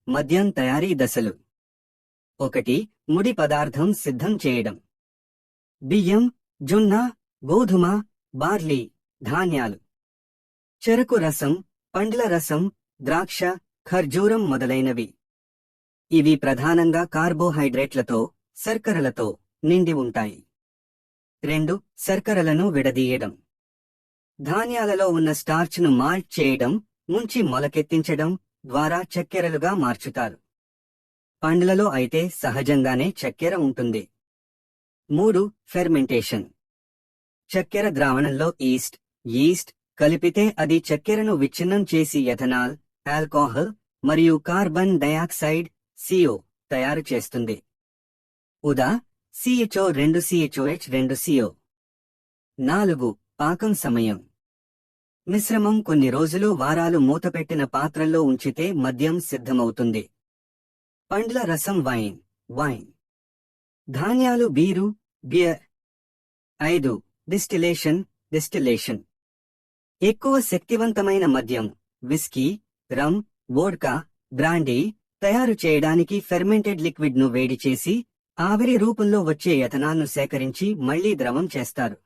మద్యం తయారీ దశలు. 1. ముడి పదార్థం సిద్ధం చేయడం. బియ్యం, జొన్న, గోధుమ, బార్లీ, ధాన్యాలు. చెరకు రసం, పండ్ల రసం, ద్రాక్ష, ఖర్జూరం మొదలైనవి. ఇవి ప్రధానంగా కార్బోహైడ్రేట్లతో, శర్కరలతో నిండి ఉంటాయి. 2. శర్కరలను విడదీయడం. ధాన్యాలలో ఉన్న స్టార్చ్ను మాల్ట్ చేయడం, ముంచి మొలకెత్తించడం ద్వారా చక్కెరలుగా మార్చుతారు. పండ్లలో అయితే సహజంగానే చక్కెర ఉంటుంది. 3. ఫెర్మెంటేషన్. చక్కెర ద్రావణంలో ఈస్ట్ కలిపితే అది చక్కెరను విచ్ఛిన్నం చేసి ఎథనాల్, ఆల్కహాల్ మరియు కార్బన్ డయాక్సైడ్ CO తయారు చేస్తుంది. ఉదా CHO2CHOH2CO. 4. పాకం సమయం. మిశ్రమం కొన్ని రోజులు వారాలు మూతపెట్టిన పాత్రల్లో ఉంచితే మద్యం సిద్ధమవుతుంది. పండ్ల రసం వైన్. ధాన్యాలు బియర్. 5. డిస్టిలేషన్. ఎక్కువ శక్తివంతమైన మద్యం విస్కీ, రమ్, వోడ్కా, బ్రాండీ తయారు చేయడానికి ఫెర్మెంటెడ్ లిక్విడ్ ను వేడి చేసి ఆవిరి రూపంలో వచ్చే ఎథనాల్ను సేకరించి మళ్లీ ద్రవం చేస్తారు.